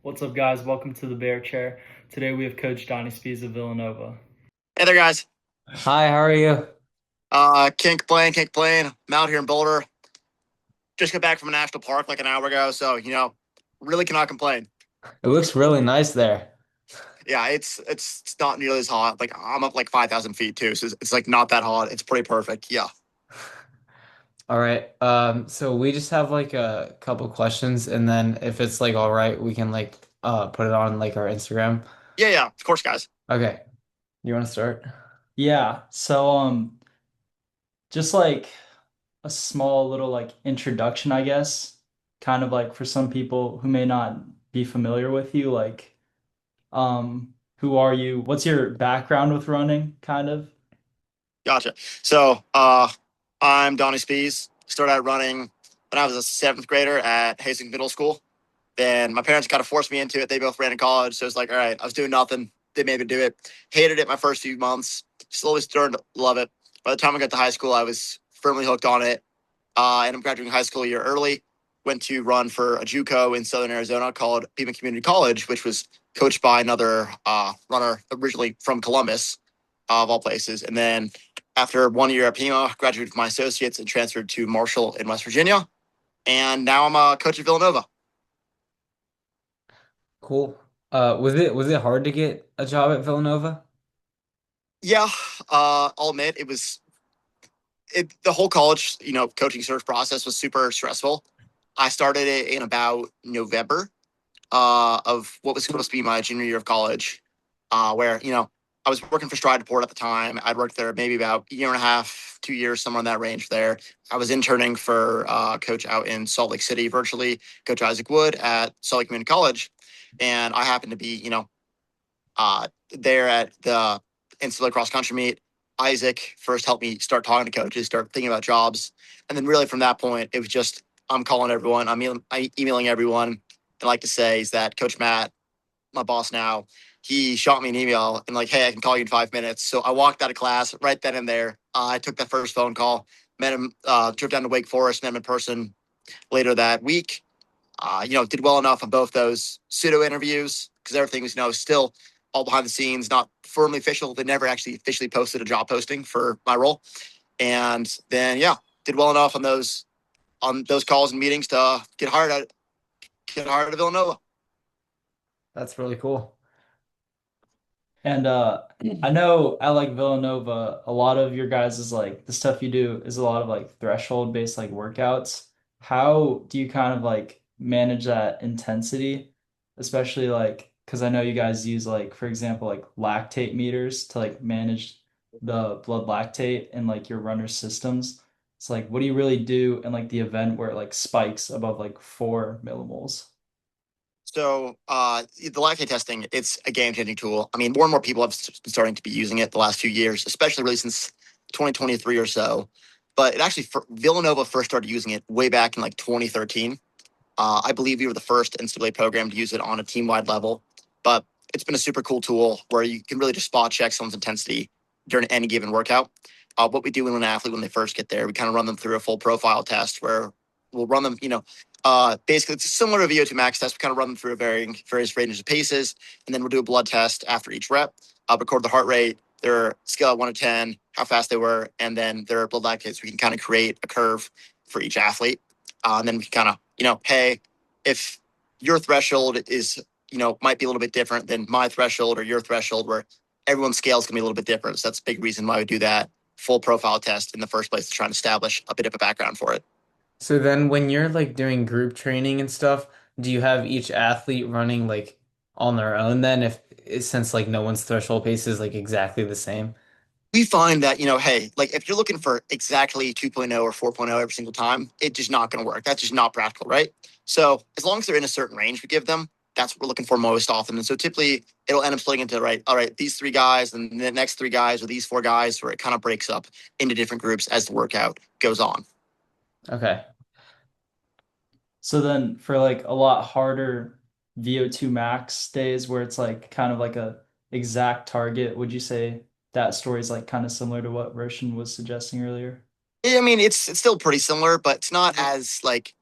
What's up, guys? Welcome to the Bear Chair. Today we have Coach Donny Speas of Villanova. Hey there, guys. Hi, how are you? Can't complain. I'm out here in Boulder. Just got back from a national park like an hour ago, so really cannot complain. It looks really nice there. Yeah, it's not nearly as hot. Like I'm up like 5,000 feet too, so it's like not that hot. It's pretty perfect. Yeah, All right. So we just have like a couple questions, and then if it's like all right, we can like put it on like our Instagram. yeah. Of course, guys. Okay. You want to start? Yeah, so just like a small little like introduction, I guess, kind of like for some people who may not be familiar with you, like who are you? What's your background with running, kind of? Gotcha. So, I'm Donny Speas. Started out running when I was a seventh grader at Hastings Middle School. Then my parents kind of forced me into it. They both ran in college, so it's like, all right, I was doing nothing. They made me do it. Hated it my first few months. Slowly started to love it. By the time I got to high school, I was firmly hooked on it. And I'm graduating high school a year early. Went to run for a JUCO in Southern Arizona called Pima Community College, which was coached by another runner originally from Columbus, of all places. And then after 1 year at Pima, graduated with my associates and transferred to Marshall in West Virginia. And now I'm a coach at Villanova. Cool. Was it hard to get a job at Villanova? Yeah, I'll admit the whole college, coaching search process was super stressful. I started it in about November of what was supposed to be my junior year of college, where, I was working for Stride Port at the time. I'd worked there maybe about a year and a half, 2 years, somewhere in that range there. I was interning for coach out in Salt Lake City virtually, Coach Isaac Wood at Salt Lake Community College. And I happened to be, there at the NCAA cross country meet. Isaac first helped me start talking to coaches, start thinking about jobs. And then really from that point, it was just, I'm calling everyone, I'm emailing everyone. I like to say is that Coach Matt, my boss now, he shot me an email and like, hey, I can call you in 5 minutes. So I walked out of class right then and there. I took that first phone call, met him, drove down to Wake Forest, met him in person later that week. Did well enough on both those pseudo interviews because everything was, still all behind the scenes, not firmly official. They never actually officially posted a job posting for my role. And then, did well enough on those calls and meetings to get hired at Villanova. That's really cool. And I know at like Villanova, a lot of your guys is like the stuff you do is a lot of like threshold based like workouts. How do you kind of like manage that intensity? Especially like because I know you guys use like, for example, like lactate meters to like manage the blood lactate in like your runner systems. It's like, what do you really do in like the event where it like spikes above like 4 millimoles? So the lactate testing, it's a game-changing tool. I mean, more and more people have been starting to be using it the last few years, especially really since 2023 or so. But it actually, Villanova first started using it way back in like 2013. I believe we were the first NCAA program to use it on a team-wide level. But it's been a super cool tool where you can really just spot check someone's intensity during any given workout. What we do when an athlete, when they first get there, we kind of run them through a full profile test where we'll run them, basically it's similar to a VO2 max test. We kind of run them through various ranges of paces, and then we'll do a blood test after each rep, record the heart rate, their scale of 1 to 10, how fast they were, and then their blood lactate. So we can kind of create a curve for each athlete. And then we can kind of, hey, if your threshold is, might be a little bit different than my threshold or your threshold, where everyone's scale is going to be a little bit different. So that's a big reason why we do that full profile test in the first place to try and establish a bit of a background for it. So then when you're like doing group training and stuff, do you have each athlete running like on their own then if since like no one's threshold pace is like exactly the same? We find that, hey, like if you're looking for exactly 2.0 or 4.0 every single time, it's just not going to work. That's just not practical, right? So as long as they're in a certain range we give them, that's what we're looking for most often. And so typically it'll end up splitting into, right, all right, these three guys and the next three guys or these four guys, where it kind of breaks up into different groups as the workout goes on. Okay. So then for like a lot harder VO2 max days where it's like kind of like a exact target, would you say that story is like kind of similar to what Roshan was suggesting earlier? I mean, it's still pretty similar, but it's not as like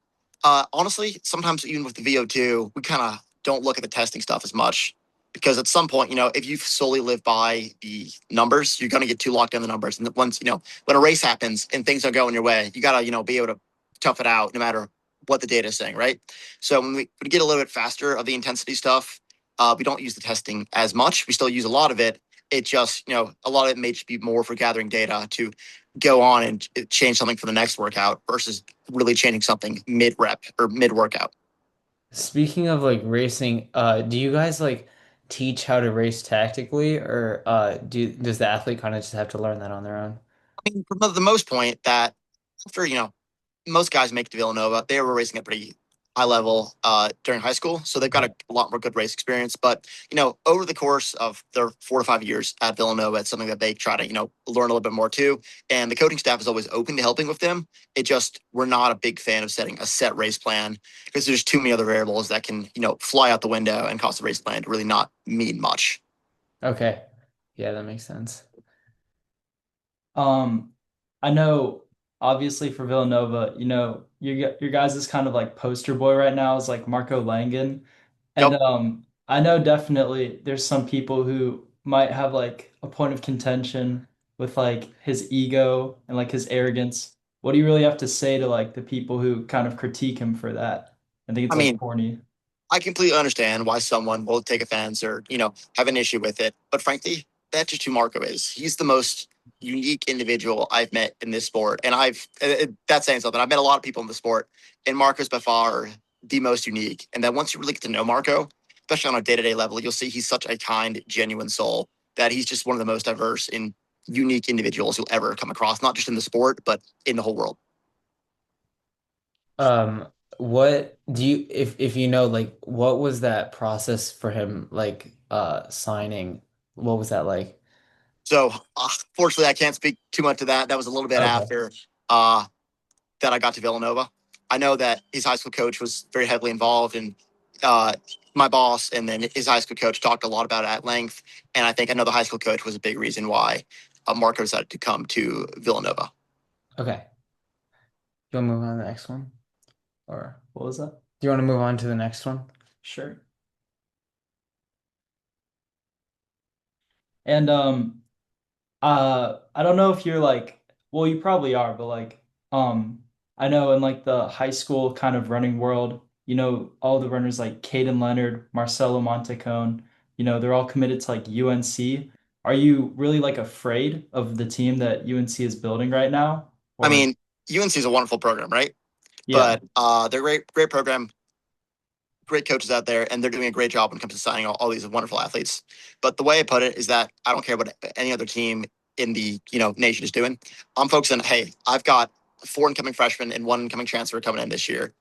honestly, sometimes even with the VO2, we kind of don't look at the testing stuff as much because at some point, if you solely live by the numbers, you're going to get too locked in the numbers. And once, when a race happens and things don't go in your way, you got to, be able to tough it out no matter what the data is saying, right? So when we get a little bit faster of the intensity stuff, we don't use the testing as much. We still use a lot of it. It just, a lot of it may just be more for gathering data to go on and change something for the next workout versus really changing something mid rep or mid workout. Speaking of like racing, do you guys like teach how to race tactically, or does the athlete kind of just have to learn that on their own? I mean, for the most point, that after most guys make it to Villanova. They were racing at pretty high level during high school, so they've got a lot more good race experience. But over the course of their 4 to 5 years at Villanova, it's something that they try to learn a little bit more too. And the coaching staff is always open to helping with them. It just we're not a big fan of setting a set race plan because there's too many other variables that can fly out the window and cause the race plan to really not mean much. Okay. Yeah, that makes sense. Um, I know obviously for Villanova, your guys' is kind of like poster boy right now is like Marco Langen. And Yep. I know definitely there's some people who might have like a point of contention with like his ego and like his arrogance. What do you really have to say to like the people who kind of critique him for that? I think it's I like mean, corny. I completely understand why someone will take offense or, have an issue with it. But frankly, that's just who Marco is. He's the most unique individual I've met in this sport. And that's saying something. I've met a lot of people in the sport, and Marco's by far the most unique. And that once you really get to know Marco, especially on a day to day level, you'll see he's such a kind, genuine soul that he's just one of the most diverse and unique individuals you'll ever come across, not just in the sport, but in the whole world. What do you if you know like what was that process for him like signing? What was that like? So, fortunately, I can't speak too much to that. That was a little bit Okay. after that I got to Villanova. I know that his high school coach was very heavily involved, and uh, my boss and then his high school coach talked a lot about it at length. And I think another high school coach was a big reason why Marco decided to come to Villanova. Okay. You want to move on to the next one? Or What was that? do you want to move on to the next one? Sure. And I don't know if you're like, well, you probably are, but like, I know in like the high school kind of running world, all the runners like Caden Leonard, Marcelo Montecone, they're all committed to like UNC. Are you really like afraid of the team that UNC is building right now? I Or mean, UNC is a wonderful program, right? yeah. But they're great program, great coaches out there, and they're doing a great job when it comes to signing all these wonderful athletes. But the way I put it is that I don't care what any other team in the nation is doing. I'm focusing. Hey, I've got 4 incoming freshmen and 1 incoming transfer coming in this year.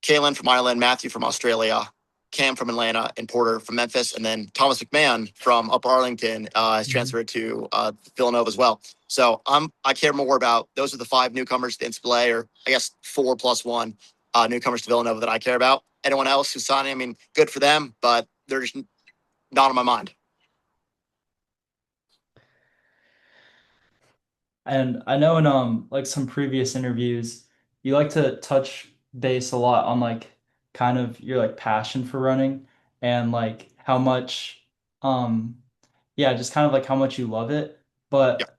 Kalen from Ireland, Matthew from Australia, Cam from Atlanta, and Porter from Memphis, and then Thomas McMahon from Upper Arlington has Mhm. transferred to Villanova as well. So I care more about those are the 5 newcomers to NCAA, or I guess 4+1 newcomers to Villanova that I care about. Anyone else who's signing, I mean, good for them, but they're just not on my mind. And I know in like some previous interviews, you like to touch base a lot on like kind of your like passion for running and like how much yeah, just kind of like how much you love it. Yeah, But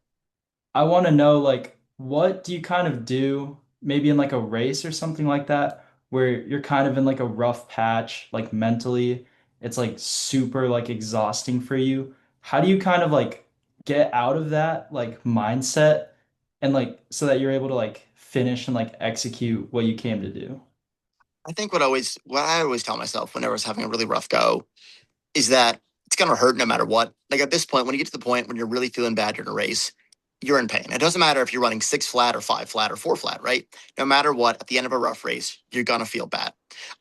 I want to know like what do you kind of do maybe in like a race or something like that where you're kind of in like a rough patch like mentally it's like super like exhausting for you. How do you kind of like get out of that like mindset and like so that you're able to like finish and like execute what you came to do? I think what I always tell myself whenever I was having a really rough go is that it's gonna hurt no matter what. Like at this point, when you get to the point when you're really feeling bad during a race, you're in pain. It doesn't matter if you're running 6 flat or 5 flat or 4 flat, right? No matter what, at the end of a rough race, you're gonna feel bad.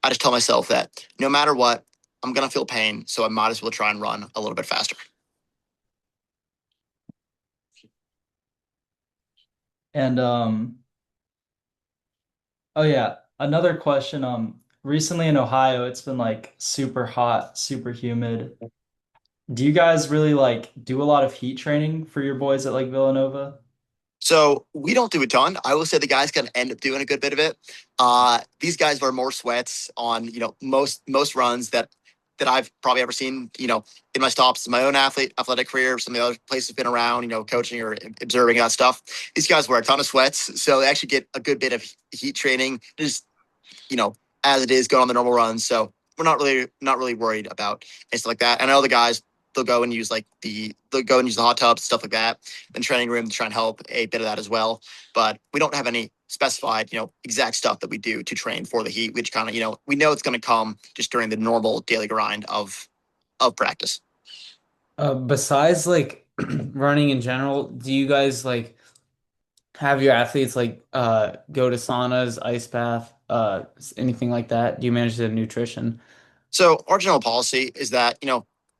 I just tell myself that no matter what, I'm gonna feel pain, so I might as well try and run a little bit faster. And oh yeah, another question recently in Ohio it's been like super hot, super humid. Do you guys really like do a lot of heat training for your boys at like Villanova? So we don't do a ton. I will say the guys can end up doing a good bit of it. These guys are more sweats on most runs that that I've probably ever seen, in my stops in my own athletic career, some of the other places I've been around, coaching or observing that stuff. These guys wear a ton of sweats, so they actually get a good bit of heat training, just, you know, as it is going on the normal runs. So we're not really worried about anything like that. And I know the guys, they'll go and use the hot tubs, stuff like that, in training room to try and help a bit of that as well. But we don't have any specified, exact stuff that we do to train for the heat, which kind of, we know it's going to come just during the normal daily grind of practice. Besides like running in general, do you guys like have your athletes like go to saunas, ice bath, anything like that? Do you manage the nutrition? So our general policy is that,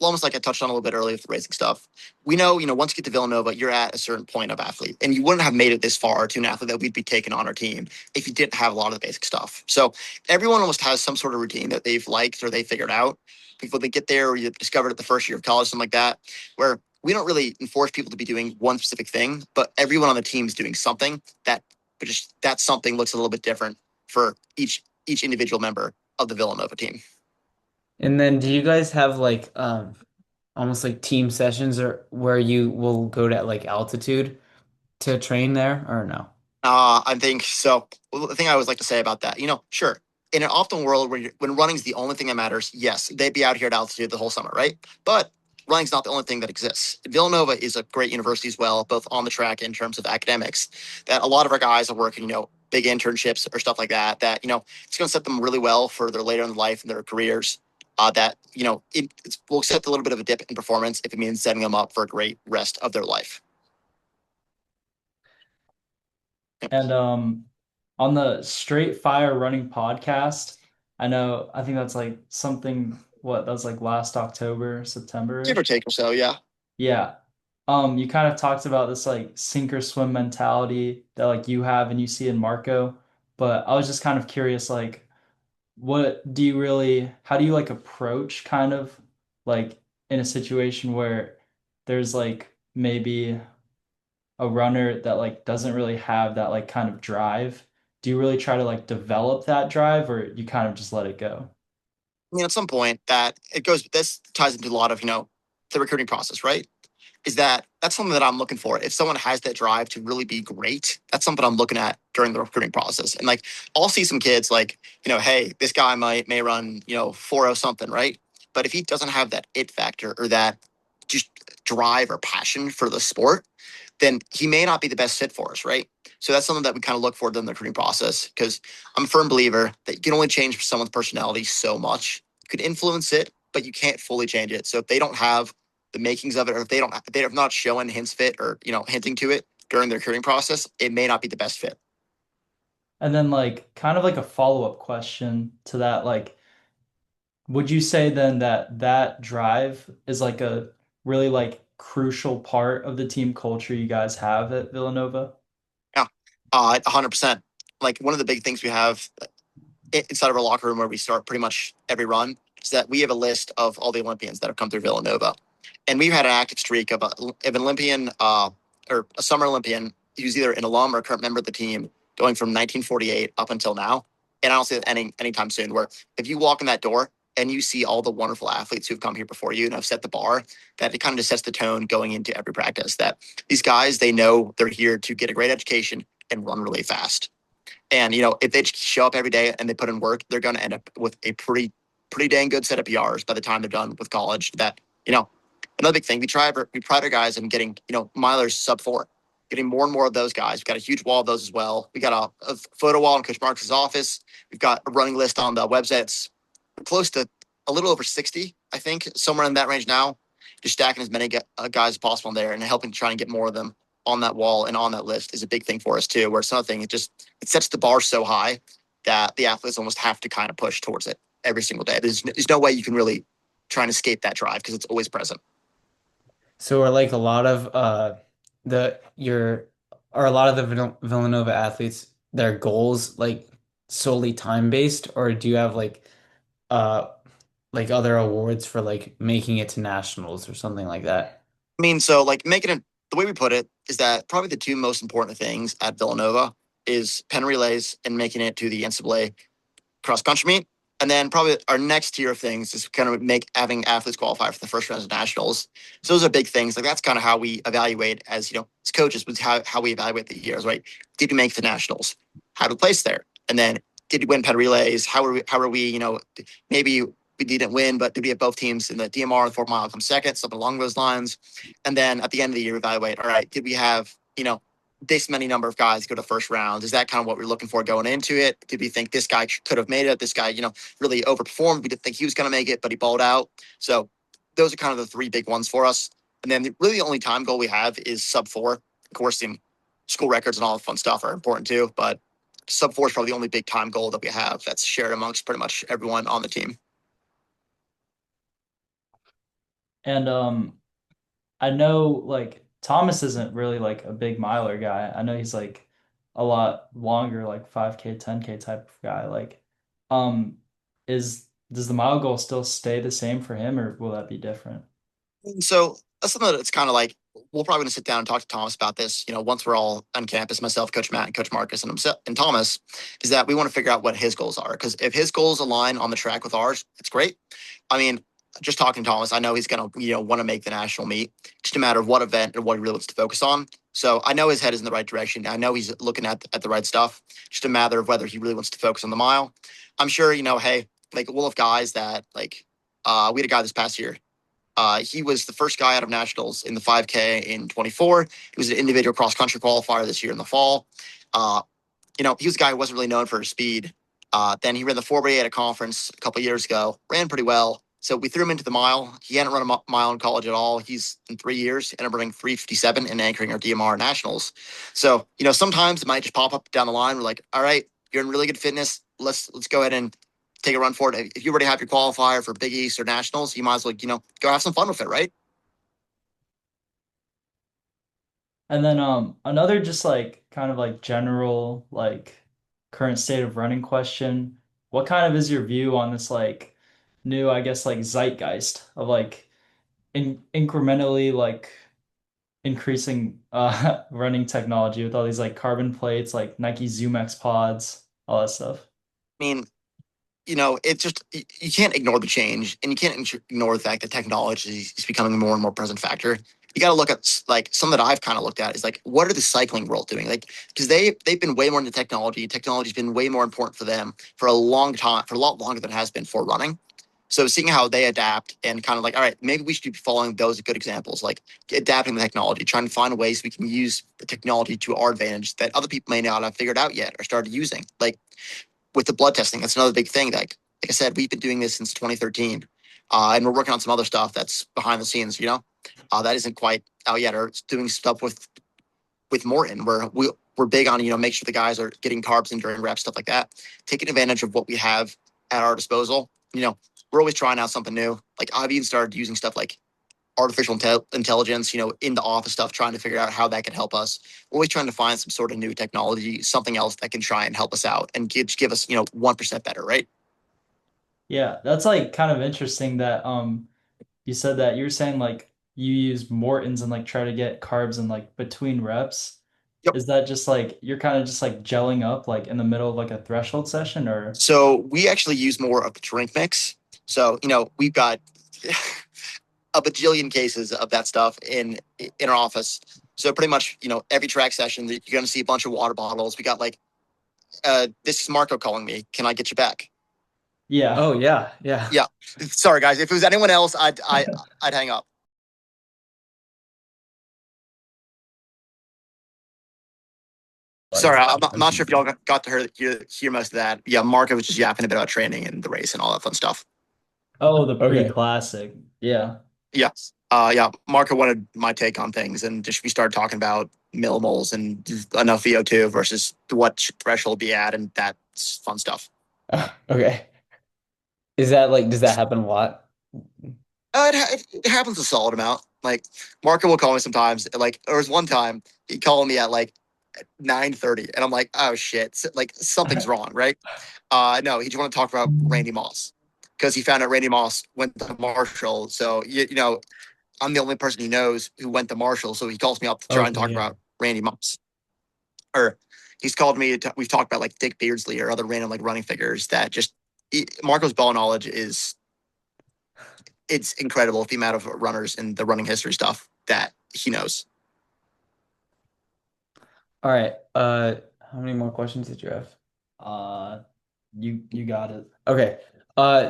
almost like I touched on a little bit earlier with the racing stuff, we know, once you get to Villanova, you're at a certain point of athlete. And you wouldn't have made it this far to an athlete that we'd be taking on our team if you didn't have a lot of the basic stuff. So everyone almost has some sort of routine that they've liked or they figured out before they get there, or you discovered it the first year of college, something like that, where we don't really enforce people to be doing one specific thing, but everyone on the team is doing something but just that something looks a little bit different for each individual member of the Villanova team. And then do you guys have like almost like team sessions or where you will go to like altitude to train there or no? I think so. Well, the thing I always like to say about that, sure, in an optimal world when running is the only thing that matters, yes, they'd be out here at altitude the whole summer, right? But running's not the only thing that exists. Villanova is a great university as well, both on the track in terms of academics. That a lot of our guys are working, big internships or stuff like that. That it's going to set them really well for their later in life and their careers. That it will accept a little bit of a dip in performance if it means setting them up for a great rest of their life. Yeah. And on the Straight Fire Running podcast, I think that's like something what that was like last October, Give or September-ish. take or so, yeah. Yeah. You kind of talked about this like sink or swim mentality that like you have and you see in Marco, but I was just kind of curious, like, how do you like approach kind of like in a situation where there's like maybe a runner that like doesn't really have that like kind of drive? Do you really try to like develop that drive or you kind of just let it go? At some point that it goes, this ties into a lot of, the recruiting process, right? Is that's something that I'm looking for. If someone has that drive to really be great, that's something I'm looking at during the recruiting process. And like, I'll see some kids like, hey, this guy may run, 4.0 something, right? But if he doesn't have that it factor or that just drive or passion for the sport, then he may not be the best fit for us, right? So that's something that we kind of look for during the recruiting process because I'm a firm believer that you can only change someone's personality so much. You could influence it, but you can't fully change it. So if they don't have the makings of it, or if they're not showing hints fit or hinting to it during the recruiting process, it may not be the best fit. And then like kind of like a follow-up question to that, like would you say then that that drive is like a really like crucial part of the team culture you guys have at Villanova? Yeah, 100%. Like one of the big things we have inside of our locker room where we start pretty much every run is that we have a list of all the Olympians that have come through Villanova. And we've had an active streak of an Olympian or a summer Olympian who's either an alum or a current member of the team going from 1948 up until now. And I don't see that anytime soon where if you walk in that door and you see all the wonderful athletes who've come here before you and have set the bar, that it kind of just sets the tone going into every practice that these guys, they know they're here to get a great education and run really fast. And if they show up every day and they put in work, they're going to end up with a pretty dang good set of PRs by the time they're done with college. That another big thing we pride our guys in getting milers sub 4, getting more and more of those guys. We've got a huge wall of those as well. We got a photo wall in Coach Marks' office. We've got a running list on the websites, close to a little over 60, I think, somewhere in that range now. Just stacking as many guys as possible in there and helping try and get more of them on that wall and on that list is a big thing for us too. Where it's another thing, it sets the bar so high that the athletes almost have to kind of push towards it every single day. There's no way you can really try and escape that drive because it's always present. So are like a lot of the your are a lot of the Villanova athletes their goals like solely time based or do you have uh like other awards for like making it to nationals or something like that? I mean, so like making it the way we put it is that probably the two most important things at Villanova is pen relays and making it to the NCAA cross country meet. And then probably our next tier of things is kind of make having athletes qualify for the first round of nationals. So those are big things. Like that's kind of how we evaluate as as coaches, with how we evaluate the years, right? Did we make the nationals? How did we place there? And then did we win pet relays? How are we, maybe we didn't win, but did we have both teams in the DMR and 4 mile come second, something along those lines? And then at the end of the year, evaluate, all right, did we have, this many number of guys go to first round? Is that kind of what we're looking for going into it? Did we think this guy could have made it? This guy, really overperformed. We didn't think he was going to make it, but he balled out. So those are kind of the three big ones for us. And then really the only time goal we have is sub 4. Of course, the school records and all the fun stuff are important too, but sub 4 is probably the only big time goal that we have that's shared amongst pretty much everyone on the team. And I know like Thomas isn't really like a big miler guy. I know he's like a lot longer, like 5K, 10K type of guy. Like, um, is does the mile goal still stay the same for him, or will that be different? So that's something that's kind of like we're probably going to sit down and talk to Thomas about this. Once we're all on campus, myself, Coach Matt, and Coach Marcus, and himself and Thomas, is that we want to figure out what his goals are. Because if his goals align on the track with ours, it's great. I mean, just talking to Thomas, I know he's going to want to make the national meet. Just a matter of what event and what he really wants to focus on. So I know his head is in the right direction. I know he's looking at the right stuff. Just a matter of whether he really wants to focus on the mile. I'm sure hey, like we'll have guys that we had a guy this past year. He was the first guy out of nationals in the 5K in 24. He was an individual cross country qualifier this year in the fall. Uh, he was a guy who wasn't really known for his speed. Then he ran the 4x8 at a conference a couple of years ago, ran pretty well. So we threw him into the mile. He hadn't run a mile in college at all. He's in 3 years, ended up running 3:57 and anchoring our DMR nationals. So, sometimes it might just pop up down the line. We're like, all right, you're in really good fitness. Let's go ahead and take a run for it. If you already have your qualifier for Big East or nationals, you might as well, go have some fun with it, right? And then another just like kind of like general like current state of running question. What kind of is your view on this like new, I guess like zeitgeist of like incrementally like increasing running technology with all these like carbon plates, like Nike ZoomX pods, all that stuff. I mean, it's just you can't ignore the change, and you can't ignore the fact that technology is becoming a more and more present factor. You got to look at like some that I've kind of looked at is like what are the cycling world doing? Like because they've been way more into technology. Technology's been way more important for them for a long time, for a lot longer than it has been for running. So seeing how they adapt and kind of like, all right, maybe we should be following those good examples, like adapting the technology, trying to find ways we can use the technology to our advantage that other people may not have figured out yet or started using. Like with the blood testing, that's another big thing. Like I said, we've been doing this since 2013, and we're working on some other stuff that's behind the scenes. That isn't quite out yet. Or doing stuff with Morton, where we're big on make sure the guys are getting carbs in during reps, stuff like that. Taking advantage of what we have at our disposal. We're always trying out something new. Like I've even started using stuff like artificial intelligence, in the office stuff, trying to figure out how that can help us. We're always trying to find some sort of new technology, something else that can try and help us out and give us, 1% better, right? Yeah, that's like kind of interesting that you said that you were saying like you use Mortons and like try to get carbs in like between reps. Yep. Is that just like you're kind of just like gelling up like in the middle of like a threshold session or So we actually use more of the drink mix. So, we've got a bajillion cases of that stuff in our office. So pretty much, every track session, you're going to see a bunch of water bottles. We got like, this is Marco calling me. Can I get you back? yeah. Oh yeah, yeah. Yeah. Sorry, guys. If it was anyone else, I'd hang up. Sorry, I'm not sure if y'all got to hear most of that. Yeah, Marco was just yapping a bit about training and the race and all that fun stuff. Oh, the Okay. pre-classic. Yeah. Yeah. Yeah. Marco wanted my take on things, and just we started talking about millimoles and enough VO2 versus what should threshold be at, and that's fun stuff. Okay. Is that like, does that happen a lot? It happens a solid amount. Like Marco will call me sometimes. Like there was one time he called me at like 9:30, and I'm like, oh shit, like something's wrong, right? No, he just want to talk about Randy Moss because he found out Randy Moss went to Marshall. So I'm the only person he knows who went to Marshall. So he calls me up to try and Okay, talk yeah. about Randy Moss. Or he's called me. We've talked about like Dick Beardsley or other random like running figures that just Marco's ball knowledge is it's incredible the amount of runners and the running history stuff that he knows. All right. How many more questions did you have? Uh, you got it. Okay.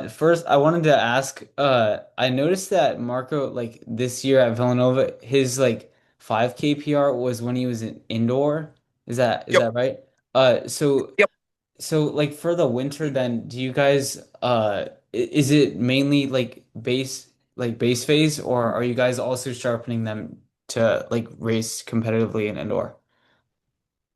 First I wanted to ask, I noticed that Marco, like this year at Villanova, his like 5K PR was when he was in indoor. Is Yep. that right? So Yep. like for the winter then, do you guys is it mainly like base phase, or are you guys also sharpening them to like race competitively in indoor?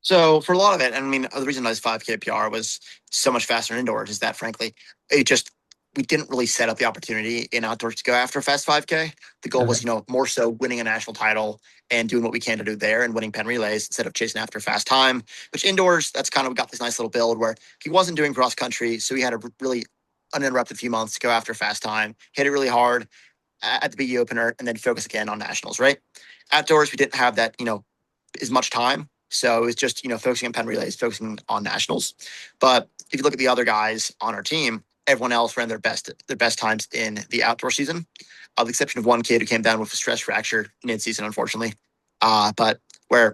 So for a lot of it, and I mean, the reason I was 5K PR was so much faster indoors is that, frankly, it just we didn't really set up the opportunity in outdoors to go after a fast 5K. The goal was, Okay. more so winning a national title and doing what we can to do there and winning pen relays instead of chasing after fast time. Which indoors, that's kind of we got this nice little build where he wasn't doing cross country, so he had a really uninterrupted few months to go after fast time, hit it really hard at the BE opener, and then focus again on nationals. Right. Outdoors, we didn't have that, as much time. So it's just, focusing on pen relays, focusing on nationals. But if you look at the other guys on our team, everyone else ran their best times in the outdoor season, with the exception of one kid who came down with a stress fracture mid-season, unfortunately. But where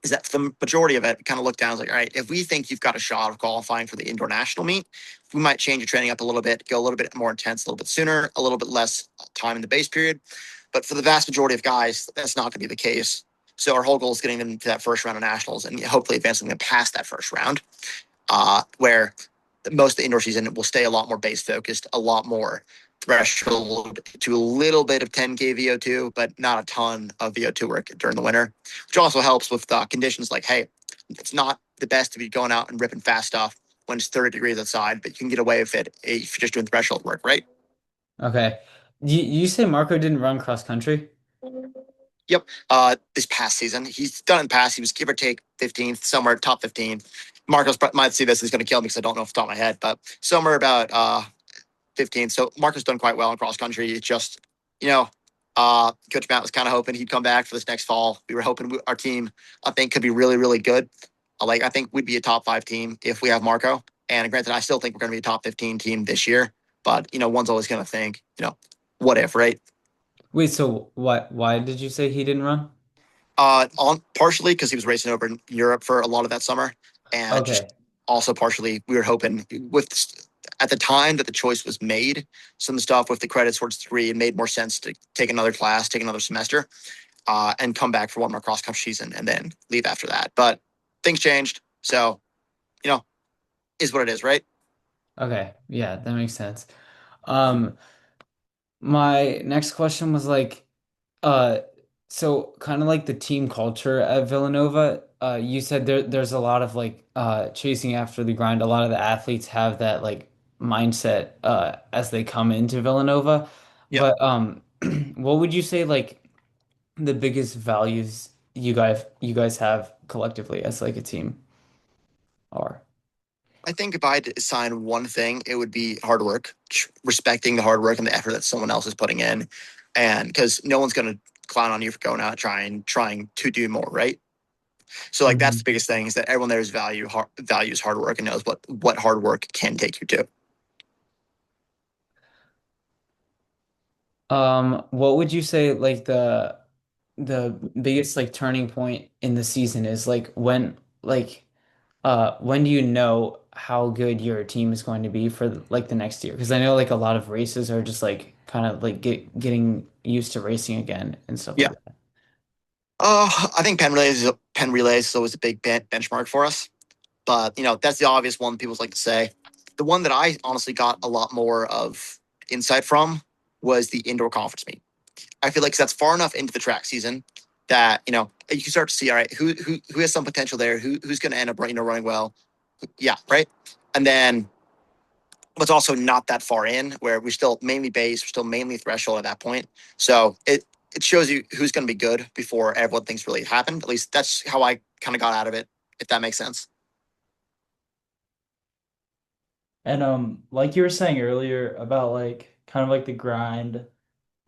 is that for the majority of it, kind of look down, it's like, all right, if we think you've got a shot of qualifying for the indoor national meet, we might change your training up a little bit, go a little bit more intense, a little bit sooner, a little bit less time in the base period. But for the vast majority of guys, that's not going to be the case. So our whole goal is getting them to that first round of nationals and hopefully advancing them past that first round, where most of the indoor season will stay a lot more base focused, a lot more threshold to a little bit of 10K VO2, but not a ton of VO2 work during the winter, which also helps with conditions like, hey, it's not the best to be going out and ripping fast stuff when it's 30 degrees outside, but you can get away with it if you're just doing threshold work, right? Okay. You say Marco didn't run cross country? Yep. This past season, he's done in the past. He was give or take 15th, somewhere top 15. Marcos might see this. He's going to kill me because I don't know off the top of my head, but somewhere about 15th. So Marcos done quite well in cross country. It's just, Coach Matt was kind of hoping he'd come back for this next fall. We were hoping our team, I think, could be really, really good. I think we'd be a top 5 team if we have Marco. And granted, I still think we're going to be a top 15 team this year. But, one's always going to think, what if, right? Wait, so why did you say he didn't run? On partially because he was racing over in Europe for a lot of that summer, and just Okay. also partially we were hoping with at the time that the choice was made, some stuff with the credits towards 3, it made more sense to take another class, take another semester, and come back for one more cross country season and then leave after that. But things changed, so you know, is what it is, right? Okay. Yeah, that makes sense. Um, my next question was like, uh, so kind of like the team culture at Villanova. You said there's a lot of like chasing after the grind. A lot of the athletes have that like mindset as they come into Villanova. Yep. But what would you say like the biggest values you guys have collectively as like a team are? I think if I had to assign one thing, it would be hard work, respecting the hard work and the effort that someone else is putting in, and because no one's going to clown on you for going out trying to do more, right? So like that's the Mhm. biggest thing is that everyone there is values hard work and knows what hard work can take you to. What would you say like the biggest like turning point in the season is like when do you know how good your team is going to be for like the next year? Because I know like a lot of races are just like kind of like getting used to racing again and stuff Yeah. like that. I think pen relays is always a big benchmark for us, but that's the obvious one people like to say. The one that I honestly got a lot more of insight from was the indoor conference meet. I feel like that's far enough into the track season that you can start to see, all right, who has some potential there, who's going to end up running well, yeah, right, and then but also not that far in where we're still mainly base, we're still mainly threshold at that point. So it shows you who's going to be good before everyone thinks really happened. At least that's how I kind of got out of it, if that makes sense. And like you were saying earlier about like kind of like the grind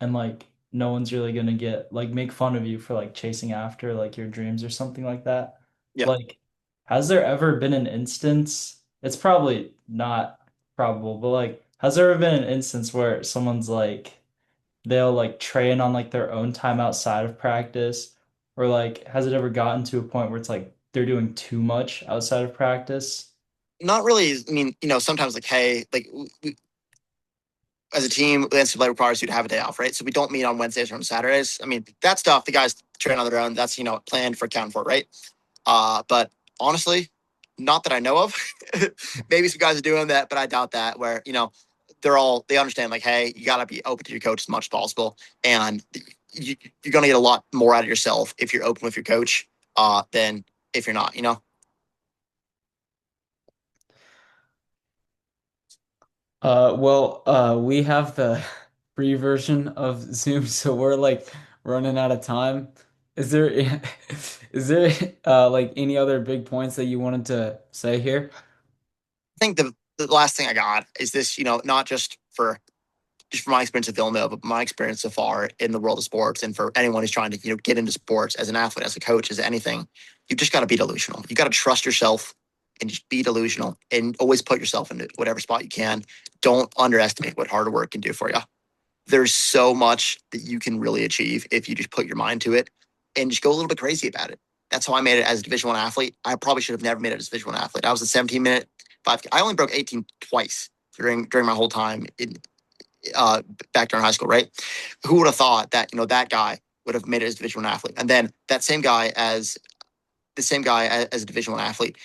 and like no one's really gonna get like make fun of you for like chasing after like your dreams or something like that. Yeah. Like, has there ever been an instance? It's probably not probable, but like, has there ever been an instance where someone's like they'll like train on like their own time outside of practice, or like has it ever gotten to a point where it's like they're doing too much outside of practice? Not really. I mean, sometimes like, hey, like as a team, the NCAA requires you to have a day off, right? So we don't meet on Wednesdays or on Saturdays. I mean, that stuff, the guys train on their own. That's, planned for account for, right? But honestly, not that I know of. Maybe some guys are doing that, but I doubt that. Where they understand like, hey, you got to be open to your coach as much as possible, and you're going to get a lot more out of yourself if you're open with your coach than if you're not. We have the free version of Zoom, so we're like running out of time. Is there is there like any other big points that you wanted to say here? I think the last thing I got is this. Not just from my experience at Villanova, but my experience so far in the world of sports, and for anyone who's trying to get into sports as an athlete, as a coach, as anything, you just got to be delusional. You got to trust yourself and just be delusional and always put yourself into whatever spot you can. Don't underestimate what hard work can do for you. There's so much that you can really achieve if you just put your mind to it and just go a little bit crazy about it. That's how I made it as a Division One athlete. I probably should have never made it as a Division One athlete. I was a 17-minute 5K. I only broke 18 twice during my whole time uh, back during high school, right? Who would have thought that that guy would have made it as a Division One athlete, and then that same guy as a Division One athlete,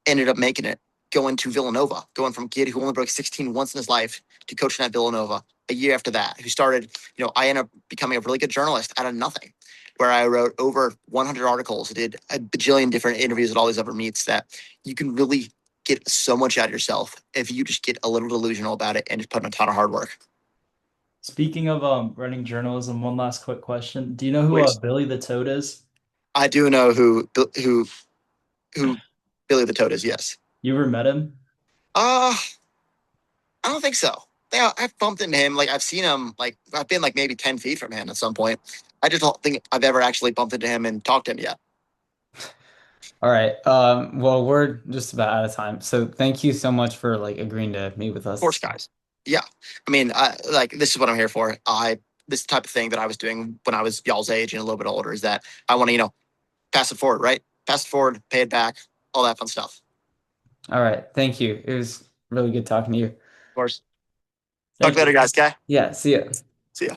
ended up making it, going to Villanova, going from a kid who only broke 16 once in his life to coaching at Villanova a year after that, who started, I ended up becoming a really good journalist out of nothing, where I wrote over 100 articles, did a bajillion different interviews at all these other meets, that you can really get so much out of yourself if you just get a little delusional about it and just put in a ton of hard work. Speaking of running journalism, one last quick question. Do you know who Please. Billy the Toad is? I do know who Billy the Toad is. Yes. You ever met him? Uh I don't think so. Yeah, I've bumped into him. Like I've seen him. Like I've been like maybe 10 feet from him at some point. I just don't think I've ever actually bumped into him and talked to him yet. Of All right. Well, we're just about out of time. So thank you so much for like agreeing to meet with course, us. guys. Yeah, I mean, like this is what I'm here for. This type of thing that I was doing when I was y'all's age and a little bit older is that I want to pass it forward, right? Pass it forward, pay it back, all that fun stuff. All right. Thank you. It was really good talking to you. Of course. Talk Thank later, you. guys. Okay. Yeah, see ya. See ya.